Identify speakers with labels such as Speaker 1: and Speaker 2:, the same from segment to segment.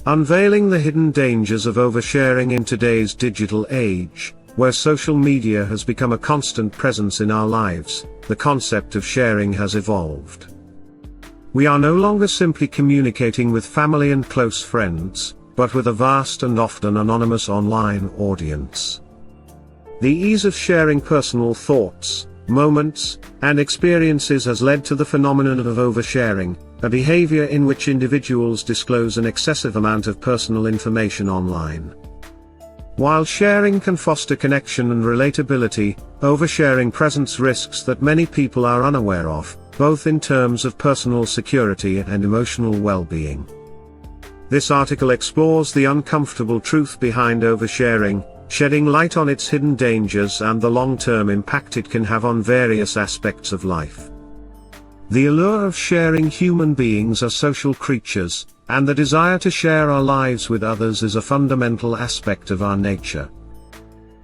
Speaker 1: Unveiling the hidden dangers of oversharing in today's digital age, where social media has become a constant presence in our lives, the concept of sharing has evolved. We are no longer simply communicating with family and close friends, but with a vast and often anonymous online audience. The ease of sharing personal thoughts, moments, and experiences has led to the phenomenon of oversharing, a behavior in which individuals disclose an excessive amount of personal information online. While sharing can foster connection and relatability, oversharing presents risks that many people are unaware of, both in terms of personal security and emotional well-being. This article explores the uncomfortable truth behind oversharing, shedding light on its hidden dangers and the long-term impact it can have on various aspects of life. The allure of sharing. Human beings are social creatures, and the desire to share our lives with others is a fundamental aspect of our nature.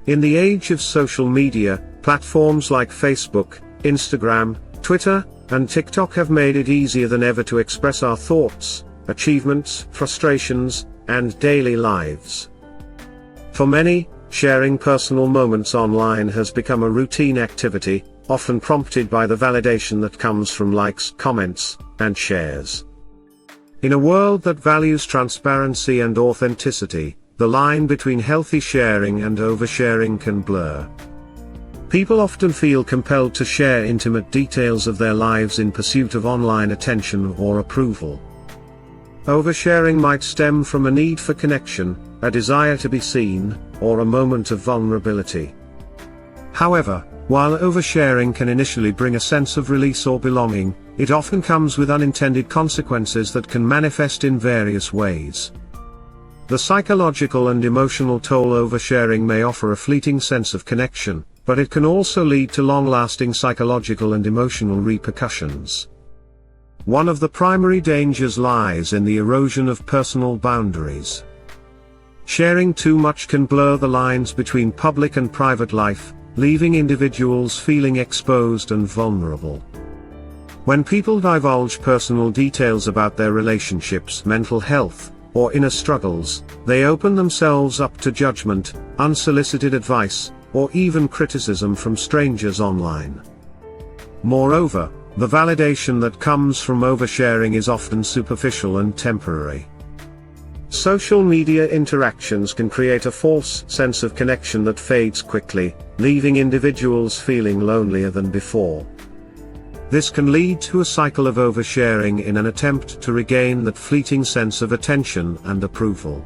Speaker 1: In the age of social media, platforms like Facebook, Instagram, Twitter, and TikTok have made it easier than ever to express our thoughts, achievements, frustrations, and daily lives. For many, sharing personal moments online has become a routine activity, often prompted by the validation that comes from likes, comments, and shares. In a world that values transparency and authenticity, the line between healthy sharing and oversharing can blur. People often feel compelled to share intimate details of their lives in pursuit of online attention or approval. Oversharing might stem from a need for connection, a desire to be seen, or a moment of vulnerability. However, while oversharing can initially bring a sense of release or belonging, it often comes with unintended consequences that can manifest in various ways. The psychological and emotional toll oversharing may offer a fleeting sense of connection, but it can also lead to long-lasting psychological and emotional repercussions. One of the primary dangers lies in the erosion of personal boundaries. Sharing too much can blur the lines between public and private life, leaving individuals feeling exposed and vulnerable. When people divulge personal details about their relationships, mental health, or inner struggles, they open themselves up to judgment, unsolicited advice, or even criticism from strangers online. Moreover, the validation that comes from oversharing is often superficial and temporary. Social media interactions can create a false sense of connection that fades quickly, leaving individuals feeling lonelier than before. This can lead to a cycle of oversharing in an attempt to regain that fleeting sense of attention and approval.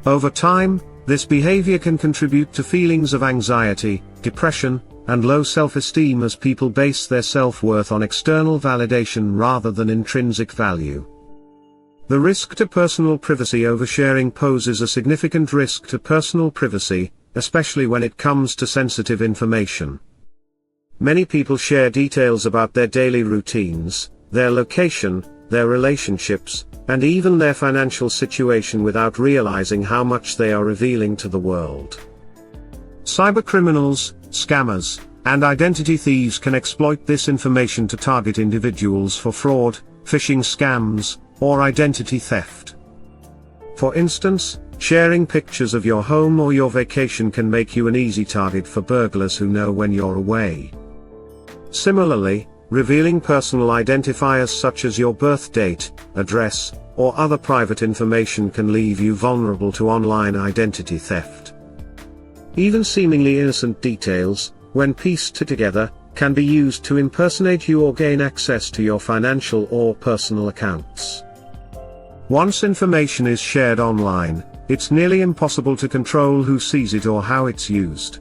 Speaker 1: Over time, this behavior can contribute to feelings of anxiety, depression, and low self-esteem as people base their self-worth on external validation rather than intrinsic value. The risk to personal privacy. Oversharing poses a significant risk to personal privacy, especially when it comes to sensitive information. Many people share details about their daily routines, their location, their relationships, and even their financial situation without realizing how much they are revealing to the world. Cybercriminals, scammers, and identity thieves can exploit this information to target individuals for fraud, phishing scams, or identity theft. For instance, sharing pictures of your home or your vacation can make you an easy target for burglars who know when you're away. Similarly, revealing personal identifiers such as your birth date, address, or other private information can leave you vulnerable to online identity theft. Even seemingly innocent details, when pieced together, can be used to impersonate you or gain access to your financial or personal accounts. Once information is shared online, it's nearly impossible to control who sees it or how it's used.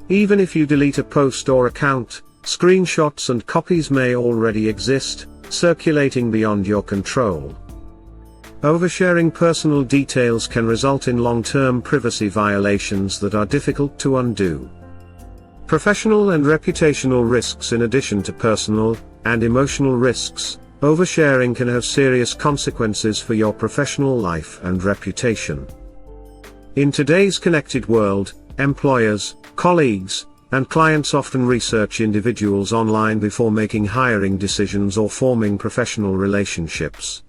Speaker 1: Even if you delete a post or account, screenshots and copies may already exist, circulating beyond your control. Oversharing personal details can result in long-term privacy violations that are difficult to undo. Professional and reputational risks. In addition to personal and emotional risks, oversharing can have serious consequences for your professional life and reputation. In today's connected world, employers, colleagues, and clients often research individuals online before making hiring decisions or forming professional relationships.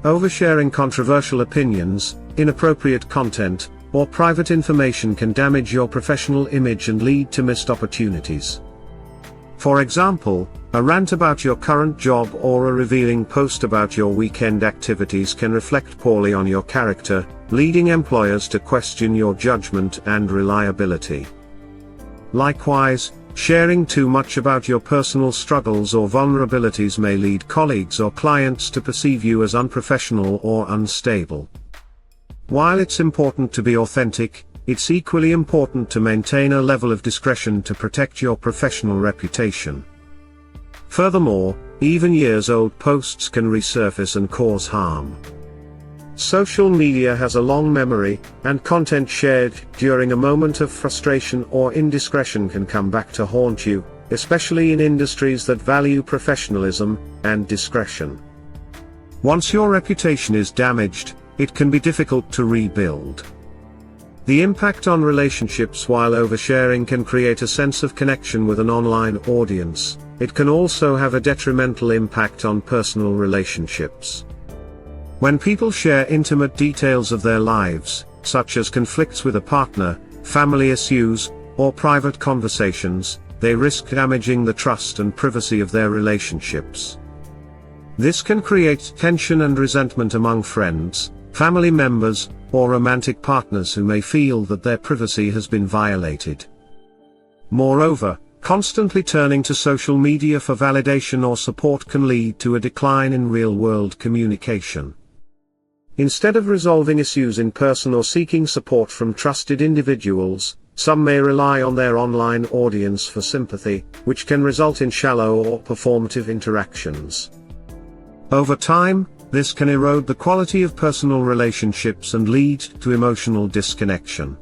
Speaker 1: Oversharing controversial opinions, inappropriate content, or private information can damage your professional image and lead to missed opportunities. For example, a rant about your current job or a revealing post about your weekend activities can reflect poorly on your character, leading employers to question your judgment and reliability. Likewise, sharing too much about your personal struggles or vulnerabilities may lead colleagues or clients to perceive you as unprofessional or unstable. While it's important to be authentic, it's equally important to maintain a level of discretion to protect your professional reputation. Furthermore, even years-old posts can resurface and cause harm. Social media has a long memory, and content shared during a moment of frustration or indiscretion can come back to haunt you, especially in industries that value professionalism and discretion. Once your reputation is damaged, it can be difficult to rebuild. The impact on relationships. While oversharing can create a sense of connection with an online audience, it can also have a detrimental impact on personal relationships. When people share intimate details of their lives, such as conflicts with a partner, family issues, or private conversations, they risk damaging the trust and privacy of their relationships. This can create tension and resentment among friends, family members, or romantic partners who may feel that their privacy has been violated. Moreover, constantly turning to social media for validation or support can lead to a decline in real-world communication. Instead of resolving issues in person or seeking support from trusted individuals, some may rely on their online audience for sympathy, which can result in shallow or performative interactions. Over time, this can erode the quality of personal relationships and lead to emotional disconnection.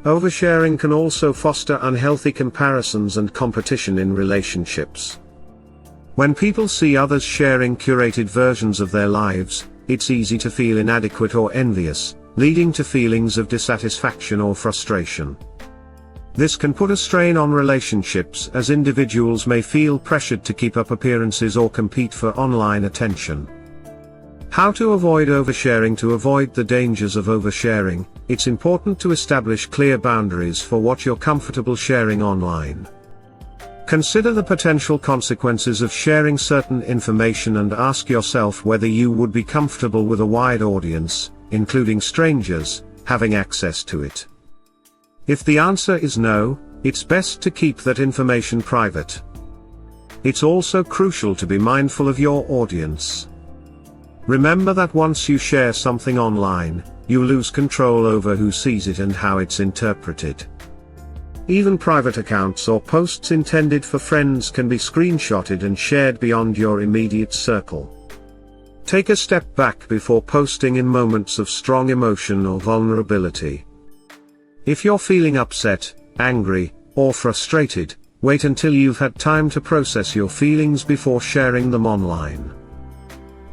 Speaker 1: Oversharing can also foster unhealthy comparisons and competition in relationships. When people see others sharing curated versions of their lives, it's easy to feel inadequate or envious, leading to feelings of dissatisfaction or frustration. This can put a strain on relationships, as individuals may feel pressured to keep up appearances or compete for online attention. How to avoid oversharing? To avoid the dangers of oversharing, it's important to establish clear boundaries for what you're comfortable sharing online. Consider the potential consequences of sharing certain information and ask yourself whether you would be comfortable with a wide audience, including strangers, having access to it. If the answer is no, it's best to keep that information private. It's also crucial to be mindful of your audience. Remember that once you share something online, you lose control over who sees it and how it's interpreted. Even private accounts or posts intended for friends can be screenshotted and shared beyond your immediate circle. Take a step back before posting in moments of strong emotion or vulnerability. If you're feeling upset, angry, or frustrated, wait until you've had time to process your feelings before sharing them online.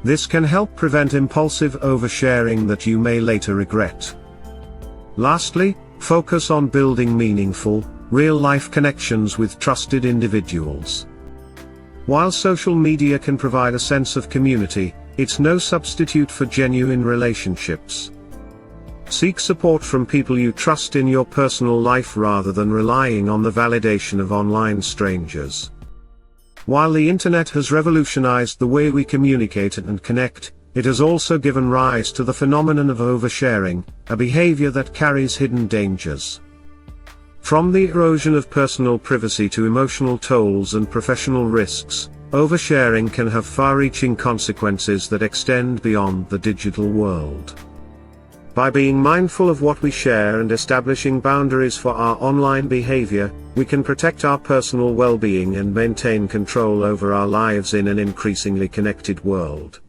Speaker 1: This can help prevent impulsive oversharing that you may later regret. Lastly, focus on building meaningful, real-life connections with trusted individuals. While social media can provide a sense of community, it's no substitute for genuine relationships. Seek support from people you trust in your personal life rather than relying on the validation of online strangers. While the internet has revolutionized the way we communicate and connect, it has also given rise to the phenomenon of oversharing, a behavior that carries hidden dangers. From the erosion of personal privacy to emotional tolls and professional risks, oversharing can have far-reaching consequences that extend beyond the digital world. By being mindful of what we share and establishing boundaries for our online behavior, we can protect our personal well-being and maintain control over our lives in an increasingly connected world.